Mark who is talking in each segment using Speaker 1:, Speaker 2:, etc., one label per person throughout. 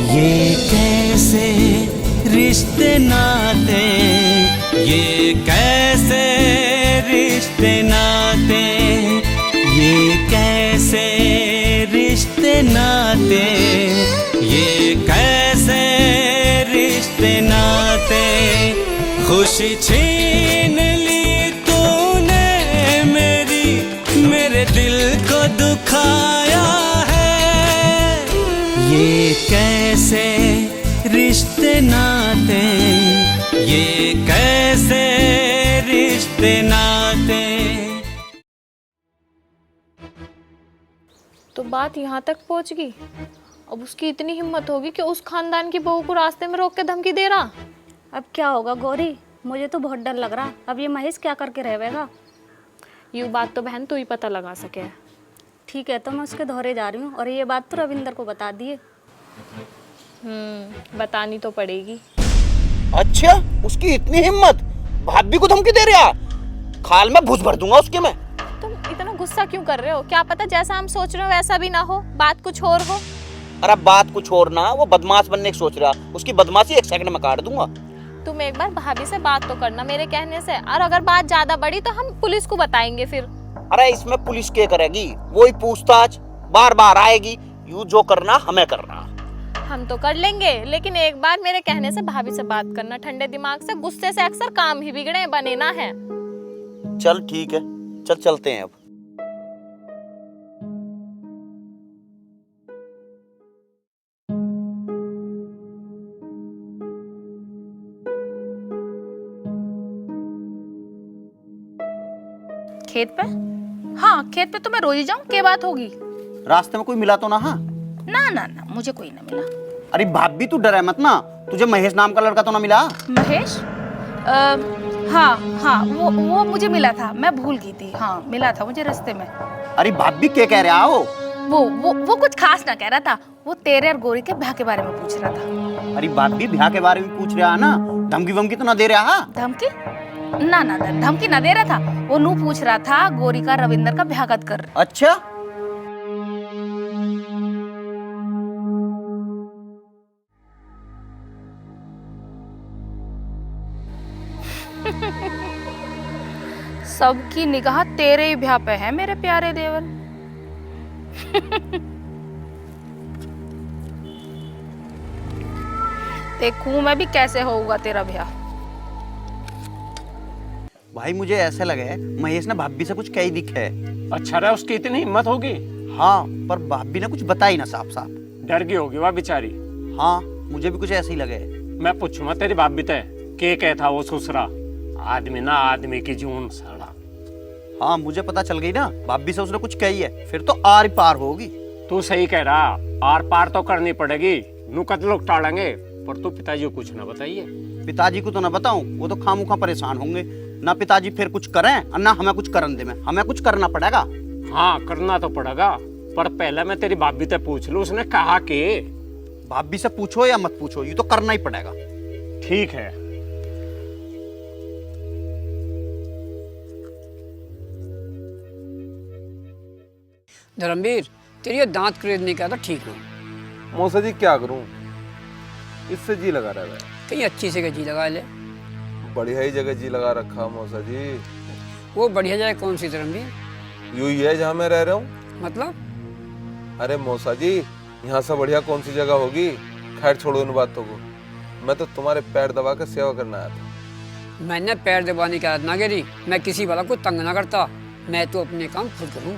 Speaker 1: ये कैसे रिश्ते नाते, ये कैसे रिश्ते नाते, ये कैसे रिश्ते नाते, ये कैसे रिश्ते नाते। खुशी छीन ली तूने मेरी, मेरे दिल को दुखाया है। ये कैसे रिश्ते नाते, ये कैसे रिश्ते नाते।
Speaker 2: तो बात यहाँ तक पहुँच गई। अब उसकी इतनी हिम्मत होगी कि उस खानदान की बहू को रास्ते में रोक के धमकी दे रहा।
Speaker 3: अब क्या होगा गौरी, मुझे तो बहुत डर लग रहा। अब ये महेश क्या करके रहेगा।
Speaker 2: ये बात तो बहन तू ही पता लगा सके।
Speaker 3: ठीक है, तो मैं उसके धोरे जा रही हूँ और ये बात तो रविंदर को बता दिए।
Speaker 2: बतानी तो पड़ेगी।
Speaker 4: अच्छा, उसकी इतनी हिम्मत, भाभी को धमकी दे रहा। खाल में भूस भर दूंगा उसके मैं।
Speaker 2: तुम इतना गुस्सा क्यों कर रहे हो? क्या पता जैसा हम सोच रहे हो वैसा भी ना हो, बात कुछ और हो।
Speaker 4: अरे बात कुछ और ना, वो बदमाश बनने की सोच रहा। उसकी बदमाशी एक सेकंड में काट दूंगा।
Speaker 2: तुम एक बार भाभी से बात तो करना मेरे कहने से, और अगर बात ज्यादा बड़ी तो हम पुलिस को बताएंगे फिर।
Speaker 4: अरे इसमें पुलिस क्या करेगी, वही पूछताछ बार बार आएगी। यू जो करना हमें करना।
Speaker 2: हम तो कर लेंगे, लेकिन एक बार मेरे कहने से भाभी से बात करना ठंडे दिमाग से। गुस्से से अक्सर काम ही बिगड़े, बने ना है।
Speaker 4: चल ठीक है, चल चलते हैं अब।
Speaker 5: खेत पे? हाँ, खेत पे तो मैं रोज ही जाऊं, क्या बात होगी?
Speaker 4: रास्ते में कोई मिला तो ना? हाँ
Speaker 5: ना ना ना, मुझे कोई ना मिला।
Speaker 4: अरे भाभी तू डरे मत ना। तुझे महेश नाम का लड़का तो ना मिला?
Speaker 5: महेश? हाँ हाँ, वो मुझे मिला था, मैं भूल गई थी। हाँ, मिला था मुझे रास्ते में।
Speaker 4: अरे भाभी क्या कह रहा हो?
Speaker 5: वो कुछ खास ना कह रहा था। वो तेरे और गोरी के ब्याह के बारे में पूछ रहा था।
Speaker 4: अरे भाभी ब्याह के बारे में पूछ रहा है ना, धमकी वमकी तो ना दे रहा?
Speaker 5: धमकी? ना ना, धमकी ना दे रहा था। वो नू पूछ रहा था गोरी का रविंदर का ब्याह कद कर।
Speaker 4: अच्छा,
Speaker 5: सबकी निगाह तेरे ही ब्याह पे है मेरे प्यारे देवर। देखूं मैं भी कैसे होगा तेरा ब्याह।
Speaker 4: भाई मुझे ऐसे लगे महेश ने भाभी से कुछ कही दिखे है।
Speaker 6: अच्छा रहा उसकी इतनी हिम्मत होगी।
Speaker 4: हाँ, पर भाभी ने कुछ बताई ना साफ साफ।
Speaker 6: डर गई होगी वह बेचारी।
Speaker 4: हाँ, मुझे भी कुछ ऐसे ही लगे।
Speaker 6: मैं पूछूंगा तेरी भाभी ते के कहता वो ससुरा। आदमी ना आदमी की जून साला।
Speaker 4: हाँ, मुझे पता चल गई ना, भाभी से उसने कुछ कही है, फिर तो आर पार होगी।
Speaker 6: तू सही कह रहा, आर पार तो करनी पड़ेगी। नुकत लोग टालेंगे, पर तू पिताजी को कुछ ना बताइए।
Speaker 4: पिताजी को तो ना बताऊं, वो तो खामोखा परेशान होंगे ना। पिताजी फिर कुछ करें और ना हमें कुछ करन दे। में हमें कुछ करना पड़ेगा।
Speaker 6: हाँ, करना तो पड़ेगा, पर पहले मैं तेरी भाभी से पूछ लूं। उसने कहा कि
Speaker 4: भाभी से पूछो या मत पूछो, ये तो करना ही पड़ेगा।
Speaker 6: ठीक है।
Speaker 7: धर्मवीर, तेरी ये दांत खरीदने का तो ठीक हो।
Speaker 8: मौसा जी क्या करूं, इससे जी लगा रहा है।
Speaker 7: कहीं अच्छी से जी लगा ले।
Speaker 8: बढ़िया ही जगह जी लगा रखा मौसा जी।
Speaker 7: वो बढ़िया जाए कौन सी धर्मवीर?
Speaker 8: यूं ही है जहाँ मैं रह रहा हूँ।
Speaker 7: मतलब?
Speaker 8: अरे मौसा जी, यहाँ से बढ़िया कौन सी जगह होगी। खैर छोड़ो इन बातों को। मैं तो तुम्हारे पैर दबा कर सेवा करना आया था।
Speaker 7: मैंने पैर दबाने की आदत ना करी। मैं किसी वाला को तंग ना करता। मैं तो अपने काम खुद करूँ।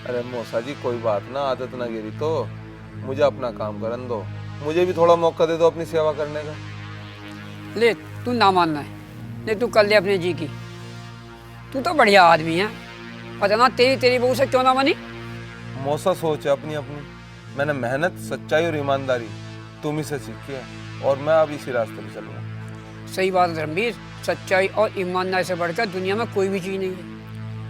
Speaker 8: अरे मौसा जी कोई बात ना, आदत ना गिरी तो मुझे अपना काम करन दो। मुझे भी थोड़ा मौका दे दो अपनी सेवा करने का।
Speaker 7: ले, तू ना मानना है, ले तू कर ले अपने जी की। तू तो बढ़िया आदमी है, पता ना तेरी बहू से क्यों ना मानी।
Speaker 8: मौसा सोच है अपनी अपनी। मैंने मेहनत, सच्चाई और ईमानदारी तुम ही से सीखी है, और मैं अब इसी रास्ते पे चलूंगा।
Speaker 7: सही बात है धर्मवीर, सच्चाई और ईमानदारी से बढ़कर दुनिया में कोई भी चीज नहीं है।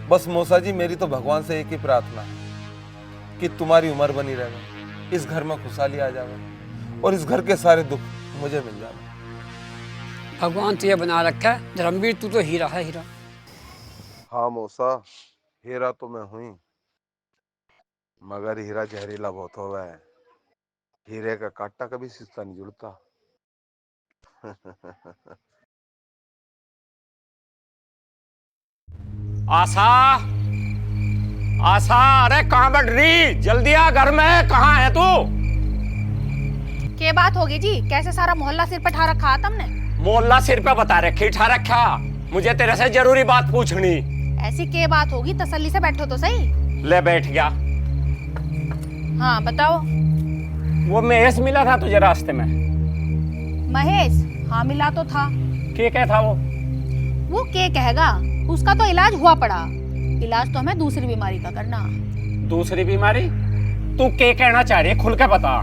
Speaker 8: बस मौसा जी मेरी तो भगवान से एक ही प्रार्थना है कि तुम्हारी उम्र बनी रहे, इस घर में खुशहाली आ जाए और इस घर के सारे दुख मुझे मिल जाए।
Speaker 7: भगवान तुझे बना रखा है धर्मवीर, तू तो हीरा है, हीरा।
Speaker 8: हाँ मौसा, हीरा तो मैं हुई, मगर हीरा जहरीला बहुत हो गया है। हीरे का कांटा कभी सिक्का नहीं जुड़ता।
Speaker 6: आशा, आशा, अरे कहाँ बढ़ रही? जल्दी आ, घर में कहाँ है तू?
Speaker 5: क्या बात होगी जी? कैसे सारा मोहल्ला सिर पे ठा रखा है तुमने?
Speaker 6: मोहल्ला सिर पे बता रखी, ठा रखा। मुझे तेरे से जरूरी बात पूछनी।
Speaker 5: ऐसी क्या बात होगी? तसल्ली से बैठो तो सही।
Speaker 6: ले बैठ गया।
Speaker 5: हाँ बताओ।
Speaker 6: वो महेश मिला था तुझे रास्ते में?
Speaker 5: महेश? हाँ मिला तो था।
Speaker 6: क्या था
Speaker 5: वो क्या कहेगा? उसका तो इलाज हुआ पड़ा। इलाज तो हमें दूसरी बीमारी का करना।
Speaker 6: दूसरी बीमारी? तू क्या कहना चाह रही है, खुल के बता।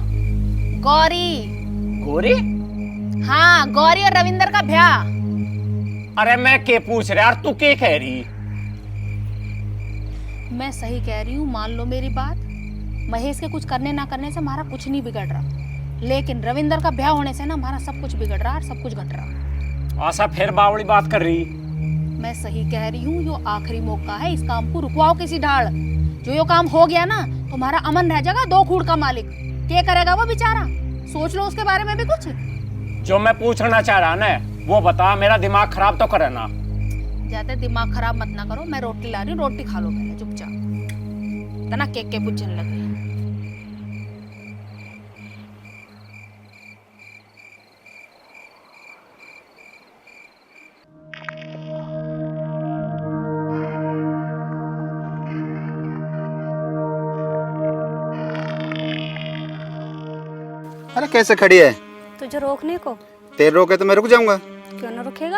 Speaker 5: गौरी।
Speaker 6: गौरी?
Speaker 5: हाँ, गौरी और रविंदर का ब्याह।
Speaker 6: अरे मैं क्या पूछ रहा यार, तू क्या कह रही?
Speaker 5: मैं सही कह रही हूँ, मान लो मेरी बात। महेश के कुछ करने ना करने से हमारा कुछ नहीं बिगड़ रहा, लेकिन रविंदर का ब्याह होने से ना हमारा सब कुछ बिगड़ रहा और सब कुछ घट रहा।
Speaker 6: आशा फिर बावड़ी बात कर रही।
Speaker 5: मैं सही कह रही हूँ, यो आखिरी मौका है, इस काम को रुकवाओ किसी ढाल। जो यो काम हो गया ना तो हमारा अमन रह जाएगा दो खूड़ का मालिक। क्या करेगा वो बेचारा? सोच लो उसके बारे में भी कुछ।
Speaker 6: जो मैं पूछना चाह रहा ना वो बता, मेरा दिमाग खराब तो करे ना।
Speaker 5: ज्यादा दिमाग खराब मत ना करो, मैं रोटी ला रही हूँ, रोटी खा लो पहले चुपचाप। तना केक के पूछने लगे।
Speaker 4: अरे कैसे खड़ी है?
Speaker 3: तुझे रोकने को?
Speaker 4: तेरे रोके तो मैं रुक जाऊंगा।
Speaker 3: क्यों ना रुकेगा?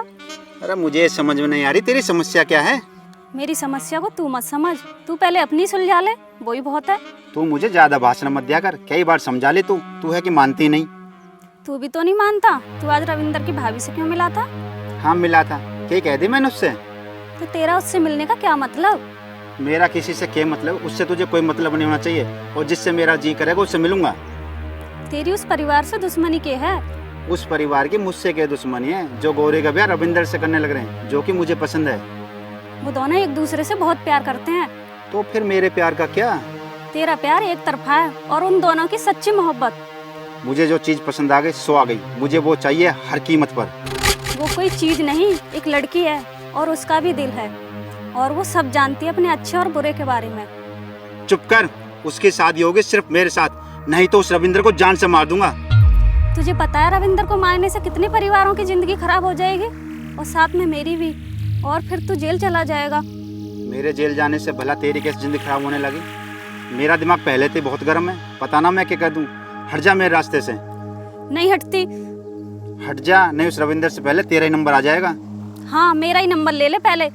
Speaker 4: अरे मुझे ये समझ में नहीं आ रही, तेरी समस्या क्या है?
Speaker 3: मेरी समस्या को तू मत समझ, तू पहले अपनी सुलझा ले, वो ही बहुत है।
Speaker 4: तू मुझे ज्यादा भाषण मत दिया कर, कई बार समझा ले तू है कि मानती नहीं।
Speaker 3: तू भी तो नहीं मानता। तू आज रविंदर की भाभी से क्यों मिला था?
Speaker 4: हाँ मिला था। क्या कह दी मैंने उससे?
Speaker 3: तो तेरा उससे मिलने का क्या मतलब?
Speaker 4: मेरा किसी से क्या मतलब? उससे तुझे कोई मतलब नहीं होना चाहिए, और जिससे मेरा जी करेगा उससे मिलूंगा।
Speaker 3: तेरी उस परिवार से दुश्मनी के है?
Speaker 4: उस परिवार की मुझसे क्या दुश्मनी है जो गौरी का ब्याह रविंदर से करने लग रहे हैं, जो कि मुझे पसंद है।
Speaker 3: वो दोनों एक दूसरे से बहुत प्यार करते हैं।
Speaker 4: तो फिर मेरे प्यार का क्या?
Speaker 3: तेरा प्यार एक तरफा है और उन दोनों की सच्ची मोहब्बत।
Speaker 4: मुझे जो चीज पसंद आ गई सो आ गई, मुझे वो चाहिए हर कीमत पर।
Speaker 3: वो कोई चीज नहीं, एक लड़की है और उसका भी दिल है, और वो सब जानती है अपने अच्छे और बुरे के बारे में।
Speaker 4: चुप कर, उसकी शादी होगी सिर्फ मेरे साथ, नहीं तो उस रविंदर को जान से मार दूंगा।
Speaker 3: तुझे पता है रविंदर को मारने से कितने परिवारों की जिंदगी खराब हो जाएगी, और साथ में मेरी भी, और फिर तू जेल चला जाएगा।
Speaker 4: मेरे जेल जाने से भला तेरी कैसे जिंदगी खराब होने लगी? मेरा दिमाग पहले से बहुत गर्म है, पता ना मैं क्या कर दूं। हट जा मेरे रास्ते से।
Speaker 3: नहीं हटती।
Speaker 4: हट जा, नहीं उस रविंदर से पहले तेरा ही नंबर आ जाएगा।
Speaker 3: हाँ मेरा ही नंबर ले ले पहले।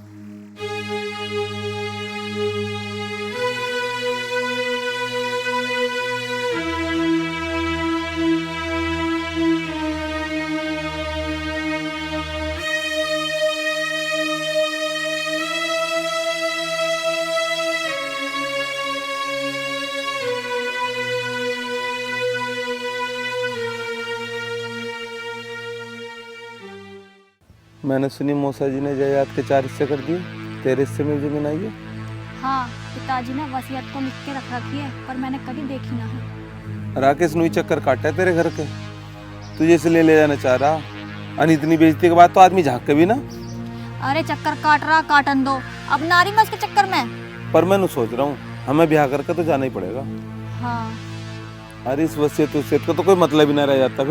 Speaker 8: मैंने सुनी मौसा जी ने जायदाद के 4 हिस्से कर दिए, तेरे हिस्से में जमीन आई है।
Speaker 3: हाँ पिताजी ने वसीयत को लिख के रख रखी है, पर मैंने कभी देखी ना है।
Speaker 8: राकेश नुई चक्कर काटा है तेरे घर के, तुझे इसलिए ले जाना चाह रहा। अन इतनी बेइज्जती के बाद तो आदमी झाँक के भी ना।
Speaker 3: अरे चक्कर काट रहा काटन दो, अब नारी मैं उसके चक्कर में।
Speaker 8: पर मैं सोच रहा हूँ हमें ब्याह करके तो जाना ही पड़ेगा।
Speaker 3: हाँ।
Speaker 8: अरे इस वसीयत का तो कोई मतलब ही ना रह जाता।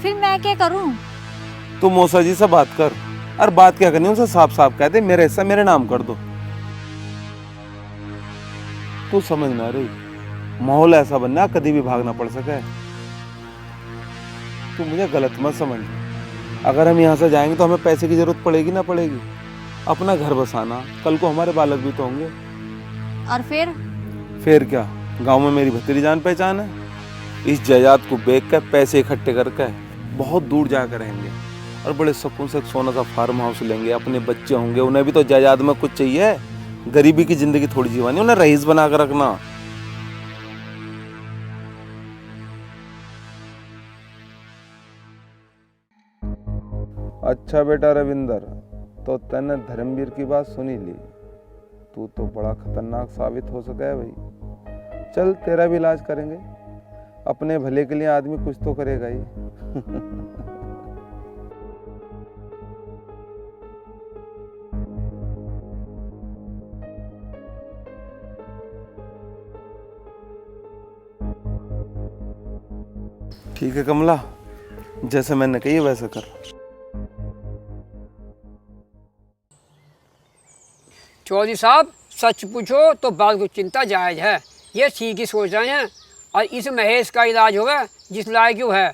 Speaker 3: फिर मैं क्या करूँ?
Speaker 8: तू मौसा जी से बात कर। अरे बात क्या करनी, उनसे साफ साफ कह दे मेरा हिस्सा मेरे नाम कर दो। तू समझ ना रही, माहौल ऐसा बनना कभी भी भागना पड़ सके। तू मुझे गलत मत समझ। अगर हम यहाँ से जाएंगे तो हमें पैसे की जरूरत पड़ेगी ना पड़ेगी। अपना घर बसाना, कल को हमारे बालक भी तो होंगे।
Speaker 3: और
Speaker 8: फिर क्या, गांव में मेरी भतीजी जान पहचान है। इस जायदाद को बेच कर पैसे इकट्ठे करके बहुत दूर जाकर रहेंगे, और बड़े सुकून से सोना सा फार्म हाउस लेंगे। अपने बच्चे होंगे, उन्हें भी तो जायदाद में कुछ चाहिए। गरीबी की जिंदगी थोड़ी जीवानी, उन्हें रईस बना कर रखना। अच्छा बेटा रविंदर, तो तैने धर्मवीर की बात सुनी ली। तू तो बड़ा खतरनाक साबित हो सका है भाई। चल तेरा भी इलाज करेंगे, अपने भले के लिए आदमी कुछ तो करेगा ही। ठीक है कमला, जैसे मैंने कही वैसे कर।
Speaker 7: चौधरी साहब, सच पूछो तो बात को चिंता जायज है। ये ठीक ही सोच रहे हैं, और इस महेश का इलाज होगा जिस लायक क्यों है।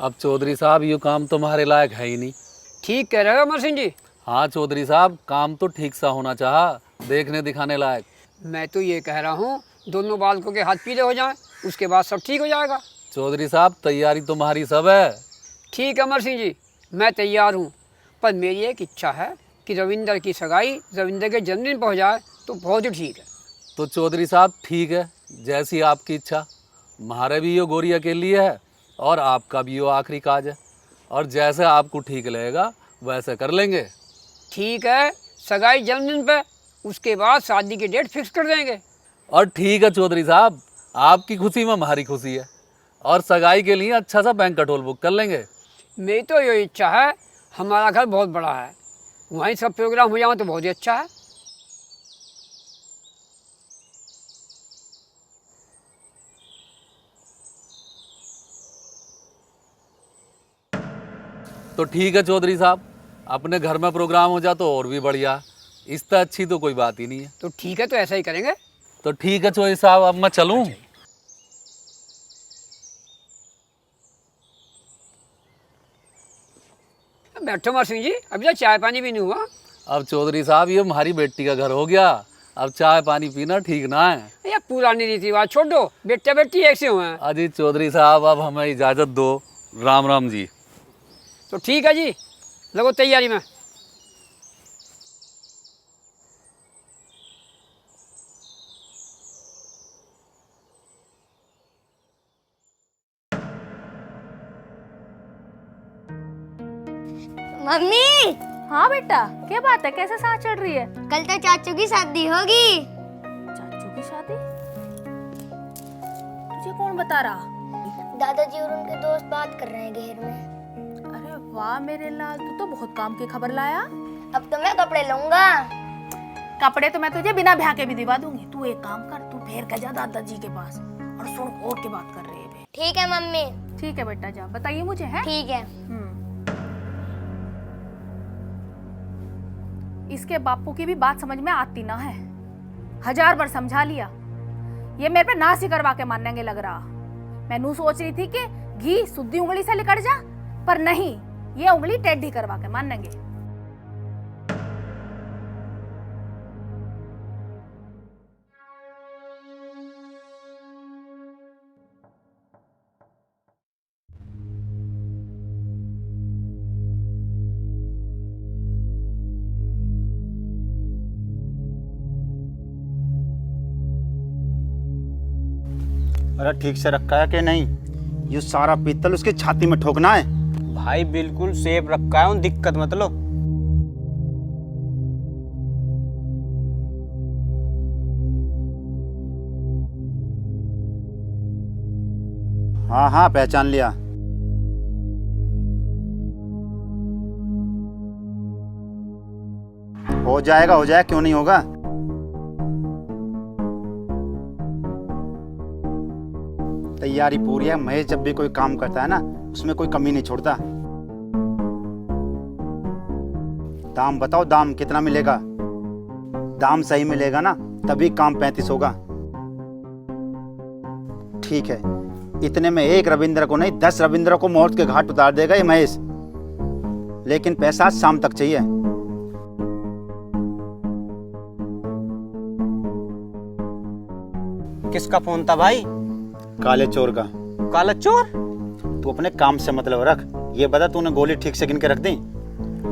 Speaker 9: अब चौधरी साहब ये काम तुम्हारे लायक है ही नहीं।
Speaker 7: ठीक कह रहे हो अमर सिंह जी।
Speaker 9: हाँ चौधरी साहब, काम तो ठीक सा होना चाहा, देखने दिखाने लायक।
Speaker 7: मैं तो ये कह रहा हूँ दोनों बालकों के हाथ पीले हो जाएं, उसके बाद सब ठीक हो जाएगा।
Speaker 9: चौधरी साहब तैयारी तुम्हारी सब है।
Speaker 7: ठीक है अमर सिंह जी, मैं तैयार हूँ, पर मेरी एक इच्छा है कि रविंदर की सगाई रविंदर के जन्मदिन पर हो जाए तो बहुत ही ठीक है।
Speaker 9: तो चौधरी साहब ठीक है, जैसी आपकी इच्छा। हमारे भी ये गोरिया के लिए है और आपका भी ये आखिरी काज है, और जैसे आपको ठीक लगेगा वैसे कर लेंगे।
Speaker 7: ठीक है, सगाई जन्मदिन पे, उसके बाद शादी की डेट फिक्स कर देंगे।
Speaker 9: और ठीक है चौधरी साहब, आपकी खुशी में हमारी खुशी है, और सगाई के लिए अच्छा सा बैंक्वेट हॉल बुक कर लेंगे।
Speaker 7: मेरी तो ये इच्छा है, हमारा घर बहुत बड़ा है, वहीं सब प्रोग्राम हो जाए तो बहुत ही अच्छा है।
Speaker 9: तो ठीक है चौधरी साहब, अपने घर में प्रोग्राम हो जाए तो और भी बढ़िया, इससे अच्छी तो कोई बात ही नहीं है।
Speaker 7: तो ठीक है, तो ऐसा ही करेंगे।
Speaker 9: तो ठीक है चौधरी साहब, अब मैं चलूं?
Speaker 7: बैठो अमर सिंह जी, अभी तो चाय पानी भी नहीं हुआ।
Speaker 9: अब चौधरी साहब ये हमारी बेटी का घर हो गया, अब चाय पानी पीना ठीक ना है।
Speaker 7: ये पुरानी रीति रिवाज छोड़ दो, बेटा बेटी एक से हुए हैं।
Speaker 9: अजी चौधरी साहब अब हमें इजाज़त दो। राम राम जी।
Speaker 7: तो ठीक है जी, लगो तैयारी में।
Speaker 10: मम्मी,
Speaker 5: हाँ बेटा, क्या बात है, कैसे सांस चढ़ रही है?
Speaker 10: कल तो चाचू की शादी होगी।
Speaker 5: चाचू की शादी? तुझे कौन बता रहा?
Speaker 10: दादाजी और उनके दोस्त बात कर रहे हैं घेर में।
Speaker 5: अरे वाह मेरे लाल, तू तो बहुत काम की खबर लाया।
Speaker 10: अब तो मैं कपड़े लूंगा।
Speaker 5: कपड़े तो मैं तुझे बिना ब्याह के भी दिवा दूंगी। तू एक काम कर, तू फेर के जा दादाजी के पास और सुन और के बात कर रही है।
Speaker 10: ठीक है मम्मी।
Speaker 5: ठीक है बेटा, जा बताइए मुझे। है
Speaker 10: ठीक है।
Speaker 5: इसके बापू की भी बात समझ में आती ना है, 1000 बार समझा लिया, ये मेरे पे नाश ही करवा के मानेंगे लग रहा। मैं नू सोच रही थी कि घी सुद्धी उंगली से लिकड़ जा, पर नहीं, ये उंगली टेढ़ी करवा के मानेंगे।
Speaker 4: अरे ठीक से रखा है कि नहीं? ये सारा पीतल उसकी छाती में ठोकना है।
Speaker 11: भाई बिल्कुल सेफ रखा है, दिक्कत मत लो।
Speaker 4: हाँ हाँ, पहचान लिया। हो जाएगा, क्यों नहीं होगा। तैयारी पूरी है। महेश जब भी कोई काम करता है ना, उसमें कोई कमी नहीं छोड़ता। दाम बताओ, दाम कितना मिलेगा? दाम सही मिलेगा ना, तभी काम 35 होगा। ठीक है, इतने में एक रविंद्र को नहीं 10 रविंद्र को मौत के घाट उतार देगा ये महेश। लेकिन पैसा शाम तक चाहिए।
Speaker 11: किसका फोन था भाई?
Speaker 4: काले चोर का।
Speaker 11: काला चोर?
Speaker 4: तू अपने काम से मतलब रख। ये बता, तूने गोली ठीक से गिन के रख दी?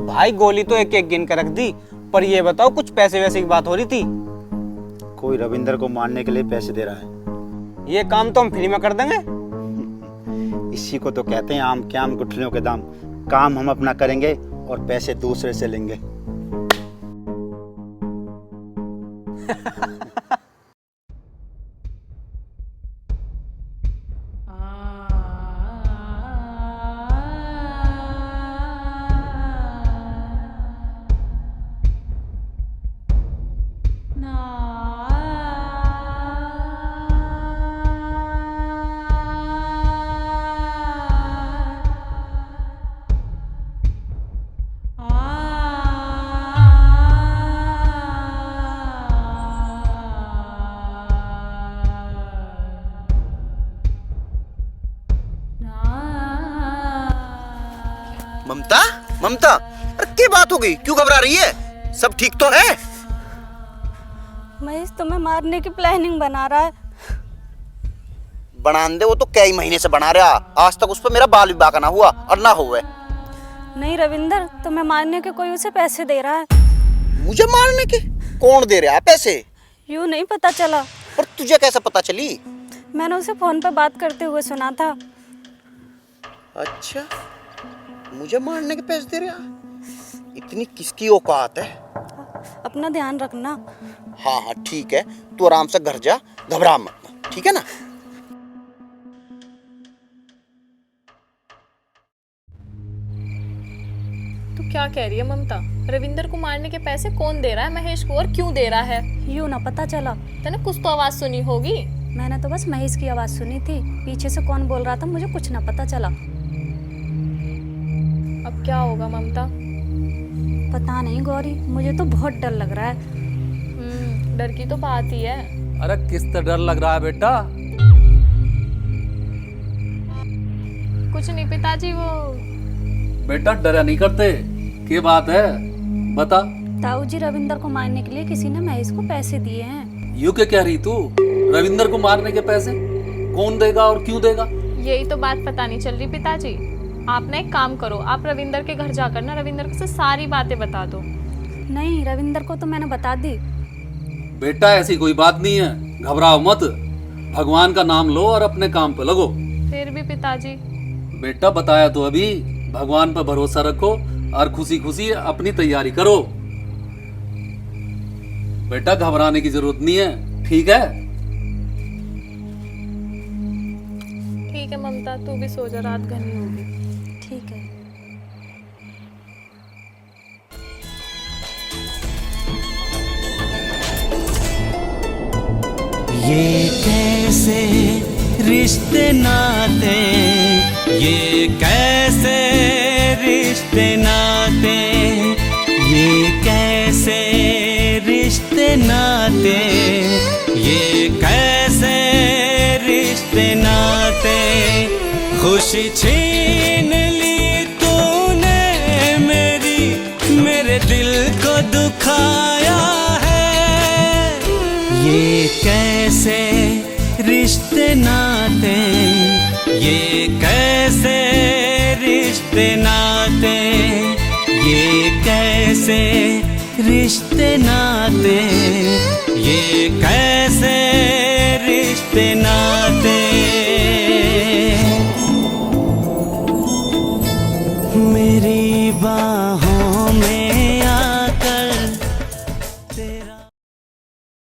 Speaker 11: भाई गोली तो एक एक गिन के रख दी, पर ये बताओ कुछ पैसे वैसे की बात हो रही थी?
Speaker 4: कोई रविंद्र को मारने के लिए पैसे दे रहा है।
Speaker 11: ये काम तो हम फ्री में कर देंगे।
Speaker 4: इसी को तो कहते हैं आम के आम गुठलियों के दाम। काम हम अपना करेंगे और पैसे दूसरे से लेंगे।
Speaker 12: ममता, ममता, अरे क्या बात हो गई? क्यों घबरा रही है? सब ठीक तो है?
Speaker 3: महेश तुम्हें मारने की प्लानिंग बना रहा है।
Speaker 12: बनान दे, वो तो कई महीने से बना रहा। आज तक उस पर मेरा बाल भी बाका ना हुआ और ना हुआ।
Speaker 3: नहीं रविंदर, तुम्हें मारने के कोई उसे पैसे दे रहा है।
Speaker 12: मुझे मारने के? कौन दे रहा है पैसे?
Speaker 3: यूँ नहीं पता चला।
Speaker 12: पर तुझे कैसे पता चली?
Speaker 3: मैंने उसे फोन पर बात करते हुए सुना था।
Speaker 12: अच्छा, मुझे मारने के पैसे दे रहा? इतनी किसकी औकात है?
Speaker 3: अपना ध्यान रखना।
Speaker 12: हाँ हाँ ठीक है, तू आराम से घर जा, घबरा मत, ठीक है ना?
Speaker 2: तू क्या कह रही है ममता? रविंदर को मारने के पैसे कौन दे रहा है महेश को, और क्यों दे रहा है?
Speaker 3: यूँ ना पता चला।
Speaker 2: तूने कुछ तो आवाज सुनी होगी।
Speaker 3: मैंने तो बस महेश की आवाज सुनी थी, पीछे से कौन बोल रहा था मुझे कुछ ना पता चला।
Speaker 2: अब क्या होगा ममता?
Speaker 3: पता नहीं गौरी, मुझे तो बहुत डर लग रहा है।
Speaker 2: डर की तो बात ही है।
Speaker 9: अरे किस तरह डर लग रहा है बेटा?
Speaker 2: कुछ नहीं पिताजी, वो
Speaker 9: बेटा डरा नहीं करते, क्या बात है बता।
Speaker 3: ताऊ जी, रविंदर को मारने के लिए किसी ने महेश को पैसे दिए हैं।
Speaker 9: यूँ क्या कह रही तू? रविंदर को मारने के पैसे कौन देगा और क्यों देगा?
Speaker 2: यही तो बात पता नहीं चल रही पिताजी। आप ना एक काम करो, आप रविंदर के घर जाकर ना रविंदर से सारी बातें बता दो।
Speaker 3: नहीं, रविंदर को तो मैंने बता दी।
Speaker 9: बेटा ऐसी कोई बात नहीं है, घबराओ मत, भगवान का नाम लो और अपने काम पे लगो।
Speaker 2: फिर भी पिताजी।
Speaker 9: बेटा बताया तो अभी, भगवान पर भरोसा रखो और खुशी खुशी अपनी तैयारी करो। बेटा घबराने की जरूरत नहीं है, ठीक है?
Speaker 2: ठीक है ममता, तू भी सो जा, रात घनी होगी।
Speaker 3: ठीक है।
Speaker 1: ये कैसे रिश्ते नाते, ये कैसे रिश्ते नाते, ये कैसे रिश्ते नाते, ये कैसे रिश्ते नाते। खुशी छीन ली तूने मेरी, मेरे दिल को दुखाया है। ये कैसे रिश्ते नाते, ये कैसे रिश्ते नाते, ये कैसे रिश्ते नाते।